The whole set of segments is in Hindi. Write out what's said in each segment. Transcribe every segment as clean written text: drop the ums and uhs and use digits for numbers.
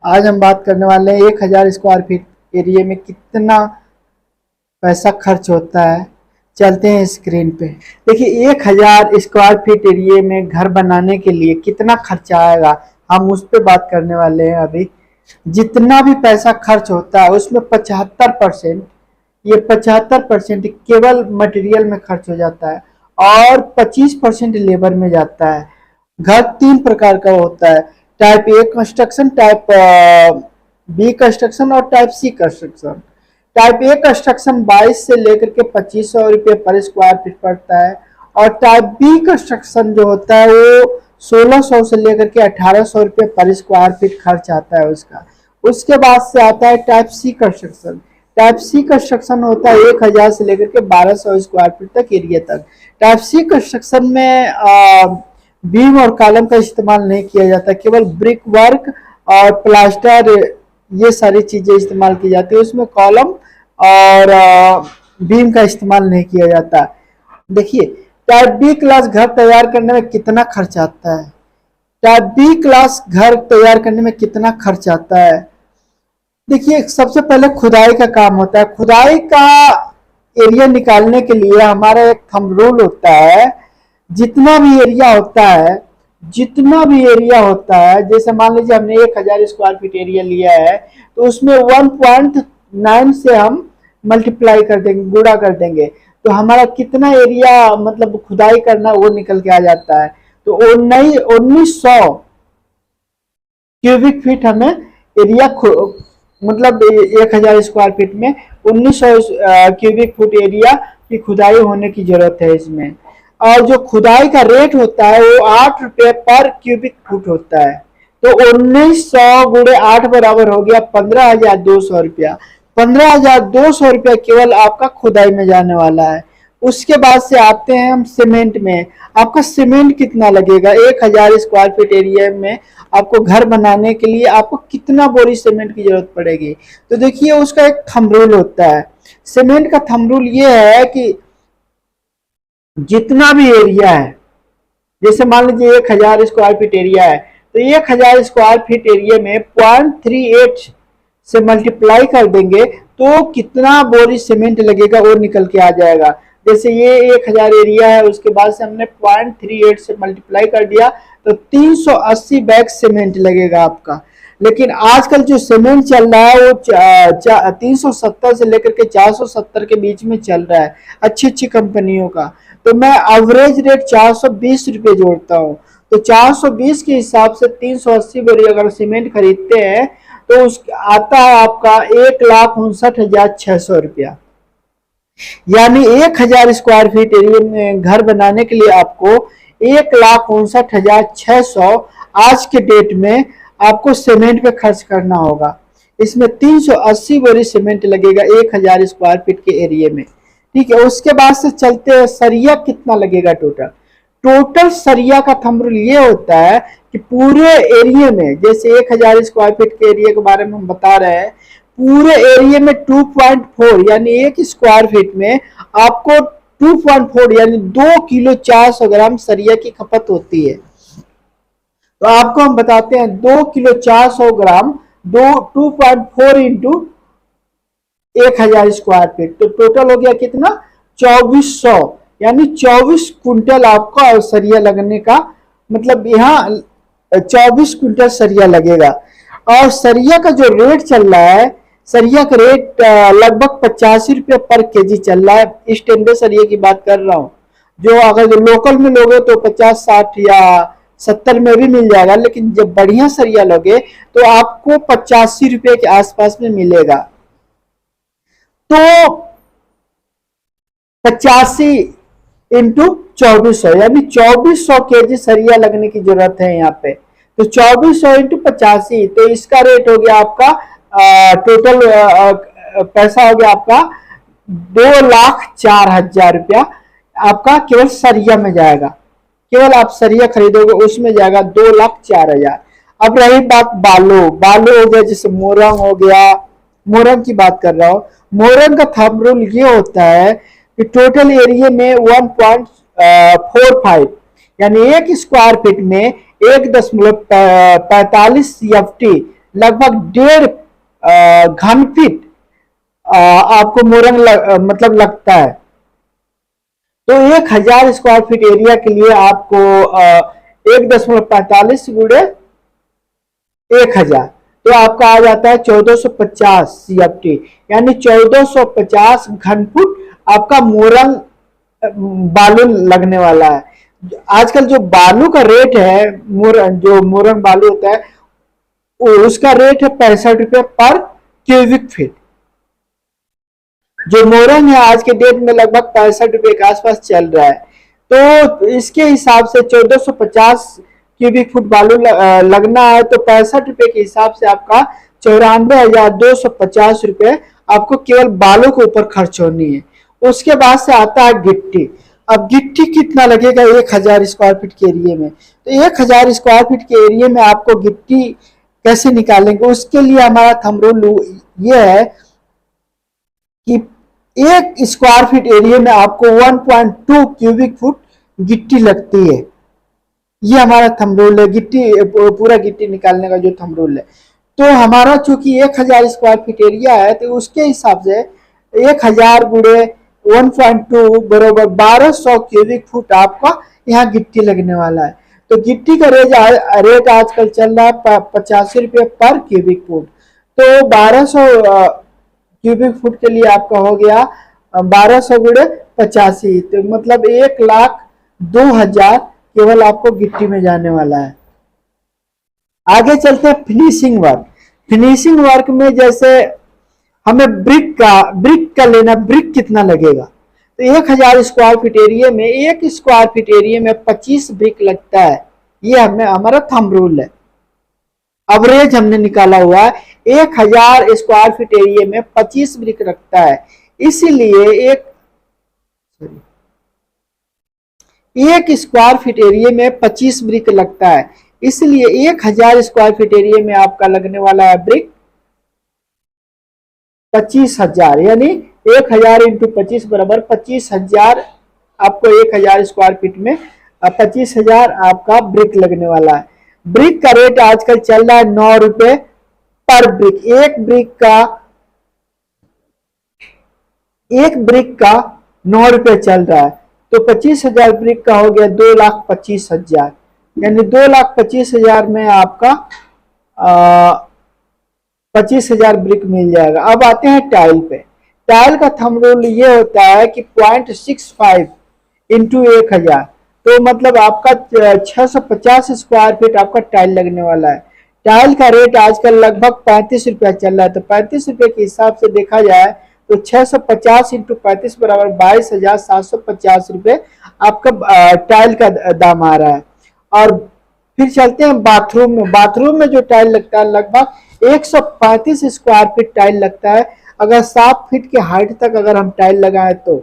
आज हम बात करने वाले हैं 1000 स्क्वायर फीट एरिया में कितना पैसा खर्च होता है। चलते हैं स्क्रीन पे। देखिए 1000 स्क्वायर फीट एरिया में घर बनाने के लिए कितना खर्चा आएगा, हम उस पर बात करने वाले हैं। अभी जितना भी पैसा खर्च होता है उसमें 75%, ये 75% केवल मटेरियल में खर्च हो जाता है और 25% लेबर में जाता है। घर 3 प्रकार का होता है, type A construction, type B construction और type C construction. Type A construction 22 से लेकर के 2500 रुपये पर स्क्वायर फीट पड़ता है और टाइप बी कंस्ट्रक्शन जो होता है वो 1600 से लेकर के 1800 रुपये पर स्क्वायर फीट खर्च आता है उसका। उसके बाद से आता है type C construction. Type C construction होता है 1000 से लेकर के 1200 स्क्वायर फीट तक एरिया तक। टाइप सी कंस्ट्रक्शन में बीम और कॉलम का इस्तेमाल नहीं किया जाता, केवल ब्रिक वर्क और प्लास्टर ये सारी चीजें इस्तेमाल की जाती है। उसमें कॉलम और बीम का इस्तेमाल नहीं किया जाता। देखिए टाइप बी क्लास घर तैयार करने में कितना खर्च आता है। टाइप बी क्लास घर तैयार करने में कितना खर्च आता है। देखिए सबसे पहले खुदाई का काम होता है। खुदाई का एरिया निकालने के लिए हमारा एक थंब रूल होता है। जितना भी एरिया होता है, जैसे मान लीजिए हमने 1000 स्क्वायर फीट एरिया लिया है तो उसमें 1.9 से हम मल्टीप्लाई कर देंगे, गुणा कर देंगे तो हमारा कितना एरिया मतलब खुदाई करना वो निकल के आ जाता है। तो 1900 क्यूबिक फीट हमें एरिया मतलब 1000 स्क्वायर फीट में 1900 क्यूबिक फुट एरिया की खुदाई होने की जरूरत है इसमें। और जो खुदाई का रेट होता है वो 8 रुपये पर क्यूबिक फुट होता है। तो 1900 गुणे 8 बराबर हो गया 15,200 रुपया। 15,200 रुपया केवल आपका खुदाई में जाने वाला है। उसके बाद से आते हैं हम सीमेंट में। आपका सीमेंट कितना लगेगा 1000 स्क्वायर फीट एरिया में आपको घर बनाने के लिए आपको कितना बोरी सीमेंट की जरूरत पड़ेगी। तो देखिए उसका एक थंब रूल होता है। सीमेंट का थंब रूल ये है कि जितना भी एरिया है, जैसे मान लीजिए 1000 स्क्वायर फीट एरिया है तो 1000 स्क्वायर फीट एरिया में 0.38 से मल्टीप्लाई कर देंगे तो कितना बोरी सीमेंट लगेगा वो निकल के आ जाएगा। जैसे ये 1000 एरिया है, उसके बाद से हमने 0.38 से मल्टीप्लाई कर दिया तो 380 बैग सीमेंट लगेगा आपका। लेकिन आजकल जो सीमेंट चल रहा है वो 370 से लेकर के 470 के बीच में चल रहा है अच्छी अच्छी कंपनियों का। तो मैं एवरेज रेट 420 रुपये जोड़ता हूँ। तो 420 के हिसाब से 380 बोरी अगर सीमेंट खरीदते हैं तो उस आता है आपका 1,59,600 रुपया। यानी 1000 स्क्वायर फीट एरिया में घर बनाने के लिए आपको 1,59,600 आज के डेट में आपको सीमेंट पे खर्च करना होगा। इसमें 380 बोरी सीमेंट लगेगा 1000 स्क्वायर फीट के एरिया में। ठीक है, उसके बाद से चलते हैं सरिया कितना लगेगा टोटल सरिया का थंब रूल ये होता है कि पूरे एरिया में, जैसे 1000 स्क्वायर फीट के एरिया के बारे में हम बता रहे हैं, पूरे एरिया में 2.4 यानी 1 स्क्वायर फीट में आपको 2.4 यानी 2 किलो 400 ग्राम सरिया की खपत होती है। तो आपको हम बताते हैं 2 किलो 400 ग्राम 2.4 इंटू 1000 स्क्वायर फीट तो टोटल हो गया कितना 2400 यानी 24 कुंटल आपका सरिया लगने का मतलब यहाँ 24 कुंटल सरिया लगेगा। और सरिया का जो रेट चल रहा है, सरिया का रेट लगभग 85 रुपये पर केजी चल रहा है। स्टैंडर्ड सरिया की बात कर रहा हूँ। जो अगर जो लोकल में लोगे तो 50, 60 या 70 में भी मिल जाएगा, लेकिन जब बढ़िया सरिया लोगे तो आपको 85 रुपये के आसपास में मिलेगा। तो 85 इंटू 2400 यानी 2400 केजी सरिया लगने की जरूरत है यहाँ पे। तो 2400 इंटू 85 तो इसका रेट हो गया आपका टोटल पैसा हो गया आपका 2,04,000 रुपया आपका केवल सरिया में जाएगा। केवल आप सरिया खरीदोगे उसमें जाएगा 2,04,000। अब रही बात बालू हो गया, जैसे मोरंग हो गया, मोरंग की बात कर रहा हूँ। मोरंग का थंब रूल ये होता है कि टोटल एरिया में 1.45 यानी 1 स्क्वायर फीट में 1.45 CFT लगभग 1.5 घन फीट आपको मोरंग मतलब लगता है। तो 1000 स्क्वायर फीट एरिया के लिए आपको 1.45 गुणे 1000, तो आपका आ जाता है 1450 CFT, यानी 1450 घन फुट आपका मोरंग बालू लगने वाला है। आजकल जो बालू का रेट है, जो मोरंग बालू होता है, उसका रेट है 65 रुपये पर क्यूबिक फीट। जो मोरंग है आज के डेट में लगभग 65 रुपये के आसपास चल रहा है। तो इसके हिसाब से 1450 क्यूबिक फुट बालू लगना है, तो 65 रुपये के हिसाब से आपका 94,250 रुपये आपको केवल बालू के ऊपर खर्च होनी है। उसके बाद से आता है गिट्टी। अब गिट्टी कितना लगेगा 1000 स्क्वायर फीट के एरिया में? तो 1000 स्क्वायर फीट के एरिया में आपको गिट्टी कैसे निकालेंगे, उसके लिए हमारा थंब रूल ये है कि 1 स्क्वायर फीट एरिया में आपको 1.2 क्यूबिक फुट गिट्टी लगती है। ये हमारा थंब रूल है, गिट्टी पूरा गिट्टी निकालने का जो थंब रूल है। तो हमारा चूंकि 1000 स्क्वायर फीट एरिया है, तो उसके हिसाब से 1000 गुणे 1.2 बराबर 1200 क्यूबिक फुट आपका यहाँ गिट्टी लगने वाला है। तो गिट्टी का रेट आजकल चल रहा है 85 रुपये पर क्यूबिक फुट। तो 1200 क्यूबिक फुट के लिए आपका हो गया 1200 गुणे 85, तो मतलब 1,02,000 केवल आपको गिट्टी में जाने वाला है। आगे चलते हैं फिनिशिंग वर्क। फिनिशिंग वर्क में जैसे हमें ब्रिक का लेना, ब्रिक कितना लगेगा? तो 1000 स्क्वायर फीट एरिया में 1 स्क्वायर फीट एरिया में 25 ब्रिक लगता है। ये हमारा थंब रूल है, एवरेज हमने निकाला हुआ है। 1000 स्क्वायर फीट एरिया में 25 ब्रिक लगता है, इसीलिए एक स्क्वायर फीट एरिया में 25 ब्रिक लगता है, इसलिए 1000 स्क्वायर फीट एरिया में आपका लगने वाला है ब्रिक 25,000, यानी 1000 इंटू 25 बराबर 25,000। आपको 1000 स्क्वायर फीट में 25,000 आपका ब्रिक लगने वाला है। ब्रिक का रेट आजकल चल रहा है 9 रुपए पर ब्रिक। एक ब्रिक का 9 रुपए चल रहा है, तो 25,000 ब्रिक का हो गया 2,25,000, यानी 2,25,000 में आपका 25,000 ब्रिक मिल जाएगा। अब आते हैं टाइल पे। टाइल का थंब रूल ये होता है कि 0.65 इंटू 1000, तो मतलब आपका 650 स्क्वायर फीट आपका टाइल लगने वाला है। टाइल का रेट आजकल लगभग 35 रुपया चल रहा है, तो 35 रुपये के हिसाब से देखा जाए तो 650 इंटू 35 बराबर 22,750 रुपये आपका टाइल का दाम आ रहा है। और फिर चलते हैं बाथरूम में। बाथरूम में जो टाइल लगता है लगभग 135 स्क्वायर फीट टाइल लगता है। अगर 7 फीट के हाइट तक अगर हम टाइल लगाए तो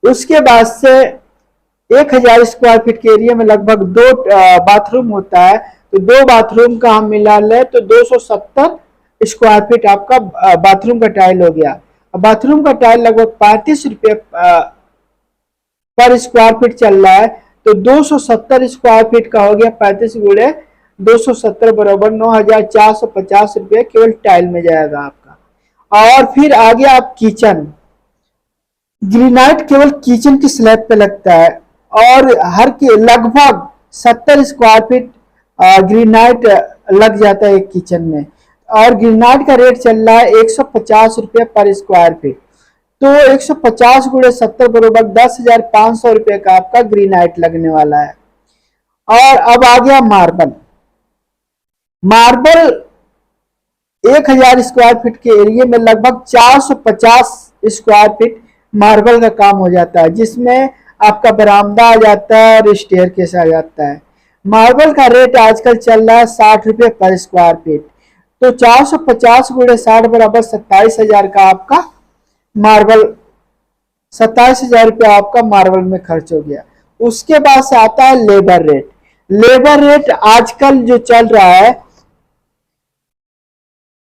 उसके बाद से 1000 स्क्वायर फीट के एरिया में लगभग 2 बाथरूम होता है, तो 2 बाथरूम का हम मिला ले तो 270 स्क्वायर फीट आपका बाथरूम का टाइल हो गया। बाथरूम का टाइल लगभग 35 रुपये पर स्क्वायर फीट चल रहा है, तो 270 स्क्वायर फीट का हो गया 35 गुणे 270 बराबर 9,450 रुपये केवल टाइल में जाएगा आपका। और फिर आगे आप किचन, ग्रेनाइट केवल किचन की स्लैब पे लगता है, और हर के लगभग 70 स्क्वायर फीट ग्रेनाइट लग जाता है एक किचन में। और ग्रेनाइट का रेट चल रहा है 150 रुपये पर स्क्वायर फीट, तो 150 गुणे 70 बराबर 10,500 रुपये का आपका ग्रेनाइट लगने वाला है। और अब आ गया मार्बल। मार्बल 1000 स्क्वायर फीट के एरिया में लगभग 450 स्क्वायर फीट मार्बल का काम हो जाता है, जिसमें आपका बरामदा आ जाता है और स्टेयरकेस आ जाता है। मार्बल का रेट आजकल चल रहा है 60 रुपये पर स्क्वायर फीट, तो 450 गुणे 60 बराबर 27,000 का आपका मार्बल, 27,000 रुपया आपका मार्बल में खर्च हो गया। उसके बाद से आता है लेबर रेट। लेबर रेट आजकल जो चल रहा है,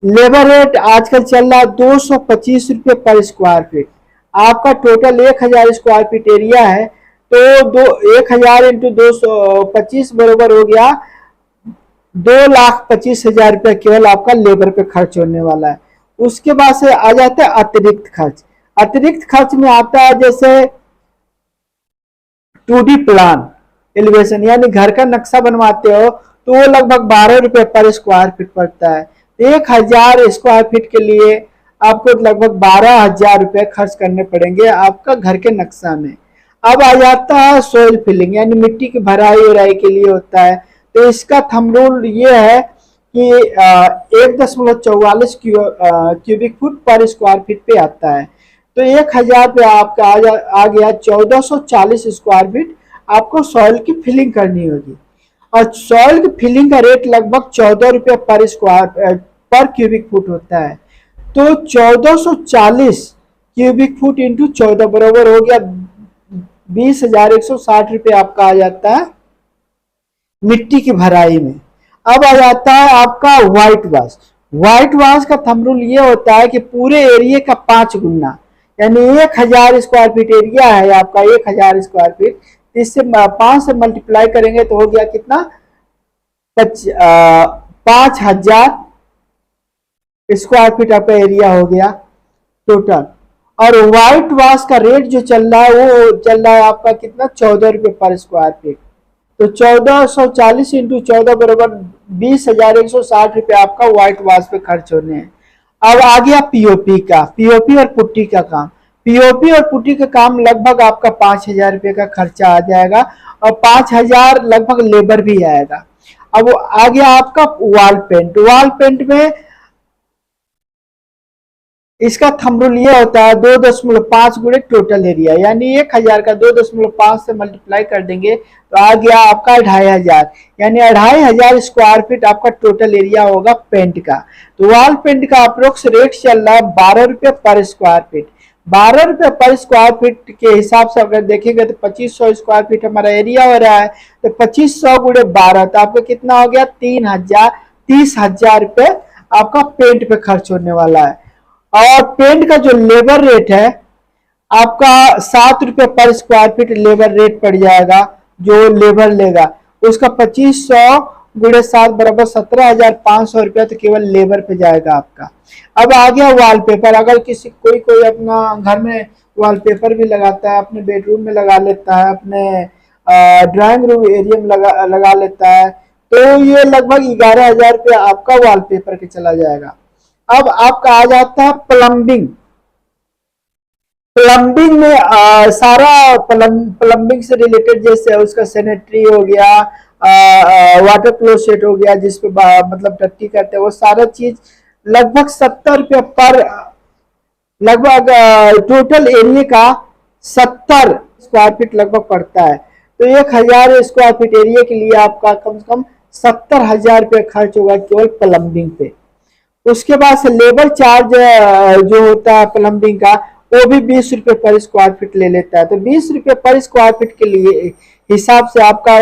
लेबर रेट आजकल चल रहा है 225 रुपये पर स्क्वायर फीट। आपका टोटल 1000 स्क्वायर फीट एरिया है, तो 1000 इंटू 225 बराबर हो गया 2,25,000 रुपया केवल आपका लेबर पे खर्च होने वाला है। उसके बाद से आ जाता है अतिरिक्त खर्च। अतिरिक्त खर्च में आता है जैसे 2D प्लान एलिवेशन, यानी घर का नक्शा बनवाते हो तो वो लगभग 12 रुपए पर स्क्वायर फीट पड़ता है। 1,000 स्क्वायर फीट के लिए आपको लगभग 12,000 रुपए खर्च करने पड़ेंगे आपका घर के नक्शा में। अब आ जाता है सोइल फिलिंग, यानी मिट्टी की भराई उराई के लिए होता है। तो इसका थंब रूल ये है कि 1.44 क्यूबिक फुट पर स्क्वायर फीट पे आता है। तो 1,000 पे आपका आ गया 1440 स्क्वायर फीट आपको सॉइल की फिलिंग करनी होगी। और सॉइल की फिलिंग का रेट लगभग 14 रुपये पर क्यूबिक फुट होता है। तो 1440 क्यूबिक फुट इंटू 14 बराबर हो गया 20,160 रुपये आपका आ जाता है मिट्टी की भराई में। अब आ जाता है आपका व्हाइट वॉश। व्हाइट वॉश का थंब रूल ये होता है कि पूरे एरिया का 5 गुना, यानी 1,000 स्क्वायर फीट एरिया है आपका, 1,000 स्क्वायर फीट, इससे 5 से मल्टीप्लाई करेंगे तो हो गया कितना 5,000 स्क्वायर फीट आपका एरिया हो गया टोटल। और व्हाइट वॉश का रेट जो चल रहा है वो चल रहा है आपका कितना 14 रुपये पर स्क्वायर फीट। तो 1440 इंटू 14 बराबर 20,160 रुपये आपका व्हाइट वॉश पे खर्च होने हैं। अब आ गया पीओपी का, पीओपी और पुट्टी का काम। पीओपी और पुट्टी का काम लगभग आपका 5,000 रुपये का खर्चा आ जाएगा और 5,000 लगभग लेबर भी आएगा। अब आ गया आपका वॉल पेंट। वॉल पेंट में इसका थंब रूल ये होता है 2.5 गुणे टोटल एरिया, यानी 1,000 का 2.5 से मल्टीप्लाई कर देंगे तो आ गया आपका 2,500, यानी 2,500 स्क्वायर फीट आपका टोटल एरिया होगा पेंट का। तो वॉल पेंट का अप्रोक्स रेट चल रहा है 12 रुपये पर स्क्वायर फीट। 12 रुपये पर स्क्वायर फीट के हिसाब से अगर देखेंगे तो 2,500 स्क्वायर फीट हमारा एरिया हो रहा है। तो 2,500 गुणे 12 तो आपका कितना हो गया 30,000 रुपये आपका पेंट पे खर्च होने वाला है। और पेंट का जो लेबर रेट है आपका 7 रुपये पर स्क्वायर फीट लेबर रेट पड़ जाएगा। जो लेबर लेगा उसका 2,500 गुणे 7 बराबर 17,500 रुपया तो केवल लेबर पे जाएगा आपका। अब आ गया वॉलपेपर। अगर कोई अपना घर में वॉलपेपर भी लगाता है, अपने बेडरूम में लगा लेता है, अपने ड्राइंग रूम एरिया में लगा लेता है, तो ये लगभग 11,000 रुपया आपका वॉलपेपर के चला जाएगा। अब आपका आ जाता है प्लम्बिंग। प्लम्बिंग में सारा प्लम्बिंग से रिलेटेड जैसे उसका सैनिटरी हो गया, वाटर फ्लो सेट हो गया जिसपे मतलब टट्टी करते हैं, वो सारा चीज लगभग 70 रुपये पर लगभग टोटल एरिया का 70 स्क्वायर फीट लगभग पड़ता है। तो 1,000 स्क्वायर फीट एरिया के लिए आपका कम से कम 70,000 रुपये खर्च होगा केवल प्लम्बिंग पे। उसके बाद से लेबर चार्ज जो होता है प्लम्बिंग का वो भी 20 रुपये पर स्क्वायर फीट ले लेता है। तो 20 रुपये पर स्क्वायर फीट के लिए हिसाब से आपका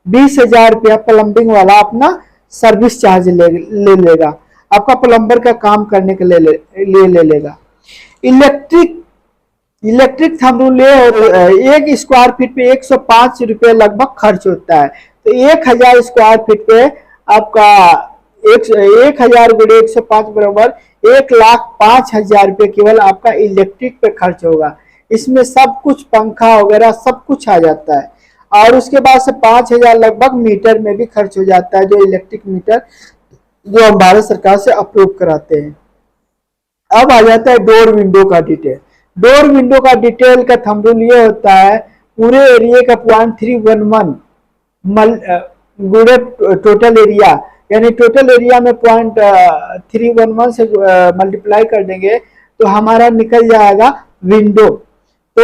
20,000 रुपया प्लम्बिंग वाला अपना सर्विस चार्ज ले लेगा, आपका प्लम्बर का काम करने के लिए ले लेगा। इलेक्ट्रिक थंब रूल एक स्क्वायर फीट पे 105 रुपये लगभग खर्च होता है। तो 1,000 स्क्वायर फीट पे आपका 1,000 गुणे 105 बराबर 1,05,000 रुपये केवल आपका इलेक्ट्रिक पे खर्च होगा। इसमें सब कुछ पंखा वगैरह सब कुछ आ जाता है। और उसके बाद से 5,000 लगभग मीटर में भी खर्च हो जाता है, जो इलेक्ट्रिक मीटर जो हम भारत सरकार से अप्रूव कराते हैं। अब आ जाता है डोर विंडो का डिटेल। डोर विंडो का डिटेल का थंब रूल ये होता है पूरे एरिया का 0.311 गुणे टोटल एरिया, यानी टोटल एरिया में 0.311 से मल्टीप्लाई कर देंगे तो हमारा निकल जाएगा विंडो। तो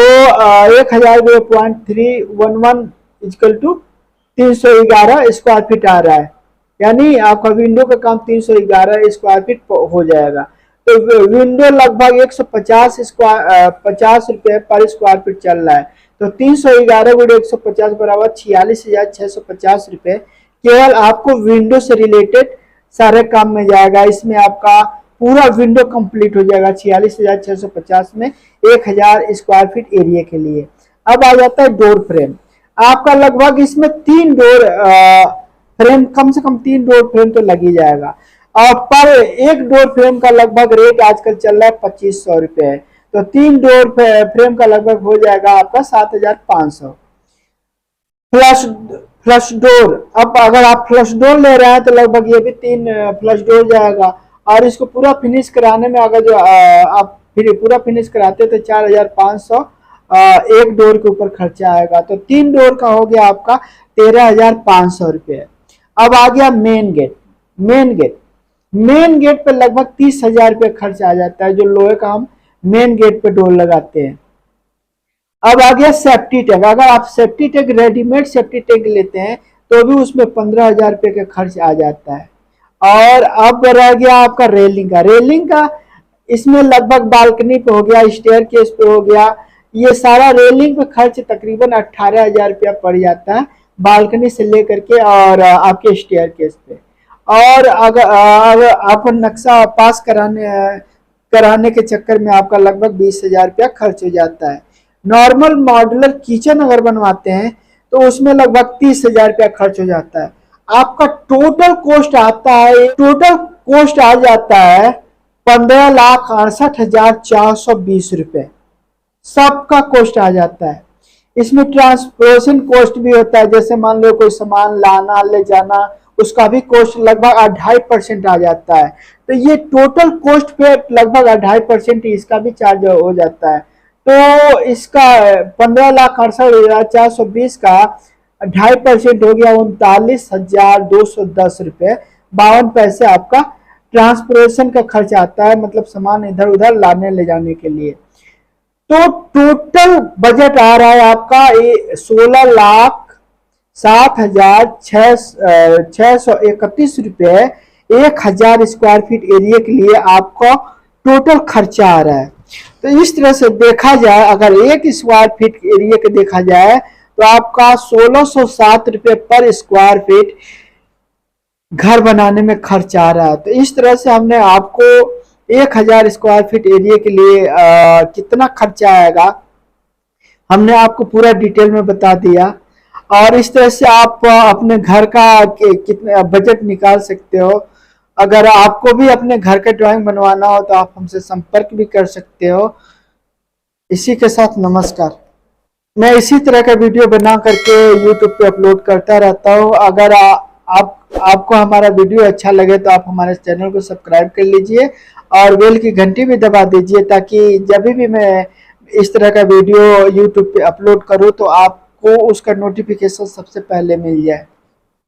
1,000 गुणे 0.311 इक्वल टू 311 स्क्वायर फीट आ रहा है, यानी आपका विंडो का काम 311 स्क्वायर फीट हो जाएगा। तो विंडो लगभग 50 रुपये पर स्क्वायर फीट चल रहा है। तो 311 गुणे 150 बराबर 46,650 रुपये केवल आपको विंडो से रिलेटेड सारे काम में जाएगा। इसमें आपका पूरा विंडो कंप्लीट हो जाएगा 46,650 में 1,000 स्क्वायर फीट एरिया के लिए। अब आ जाता है डोर फ्रेम। आपका लगभग इसमें 3 डोर फ्रेम कम से कम 3 डोर फ्रेम तो लग ही जाएगा। और पर एक डोर फ्रेम का लगभग रेट आजकल चल रहा है 2500 रुपये, तो 3 डोर फ्रेम का लगभग हो जाएगा आपका 7500। फ्लश फ्लश डोर, अब अगर आप फ्लश डोर ले रहे हैं तो लगभग ये भी 3 फ्लश डोर जाएगा। और इसको पूरा फिनिश कराने में अगर जो आप फिर पूरा फिनिश कराते तो 4500 एक डोर के ऊपर खर्चा आएगा। तो 3 डोर का हो गया आपका 13500 रुपये। अब आ गया मेन गेट। मेन गेट पे लगभग 30,000 रुपये खर्च आ जाता है, जो लोहे का हम मेन गेट पे डोर लगाते हैं। अब आ गया सेफ्टी टैग। अगर आप safety tag readymade safety tag लेते हैं तो भी उसमें 15,000 रुपये का खर्च आ जाता है। और अब रह गया आपका रेलिंग का इसमें लगभग बालकनी पे हो गया, स्टेयर केस पे हो गया, ये सारा रेलिंग पे खर्च तकरीबन 18,000 रुपया पड़ जाता है, बालकनी से लेकर के और आपके स्टेयर केस पे। और अगर आपको नक्शा पास कराने के चक्कर में आपका लगभग 20,000 रुपया खर्च हो जाता है। नॉर्मल मॉड्यूलर किचन अगर बनवाते हैं तो उसमें लगभग 30,000 रुपया खर्च हो जाता है। आपका टोटल कॉस्ट आ जाता है 15,68,420 रुपये, सबका कॉस्ट आ जाता है। इसमें ट्रांसपोर्टेशन कॉस्ट भी होता है, जैसे मान लो कोई सामान लाना ले जाना, उसका भी कॉस्ट लगभग 2.5% आ जाता है। तो ये टोटल कॉस्ट पे लगभग 2.5% इसका भी चार्ज हो जाता है। तो इसका 15,68,420 का 2.5% हो गया 39,210 रुपये 52 पैसे आपका ट्रांसपोर्टेशन का खर्च आता है, मतलब सामान इधर उधर लाने ले जाने के लिए। तो टोटल बजट आ रहा है आपका 16,07,631 रुपये 1,000 स्क्वायर फीट एरिया के लिए आपका टोटल खर्चा आ रहा है। तो इस तरह से देखा जाए, अगर 1 स्क्वायर फीट एरिया के देखा जाए तो आपका 1607 रुपये पर स्क्वायर फीट घर बनाने में खर्च आ रहा है। तो इस तरह से हमने आपको 1,000 स्क्वायर फीट एरिया के लिए कितना खर्चा आएगा हमने आपको पूरा डिटेल में बता दिया। और इस तरह से आप अपने घर का कितने बजट निकाल सकते हो। अगर आपको भी अपने घर का ड्राइंग बनवाना हो तो आप हमसे संपर्क भी कर सकते हो। इसी के साथ नमस्कार। मैं इसी तरह का वीडियो बना करके YouTube पे अपलोड करता रहता हूँ। अगर आपको हमारा वीडियो अच्छा लगे तो आप हमारे चैनल को सब्सक्राइब कर लीजिए और बेल की घंटी भी दबा दीजिए, ताकि जब भी मैं इस तरह का वीडियो YouTube पे अपलोड करूँ तो आपको उसका नोटिफिकेशन सबसे पहले मिल जाए।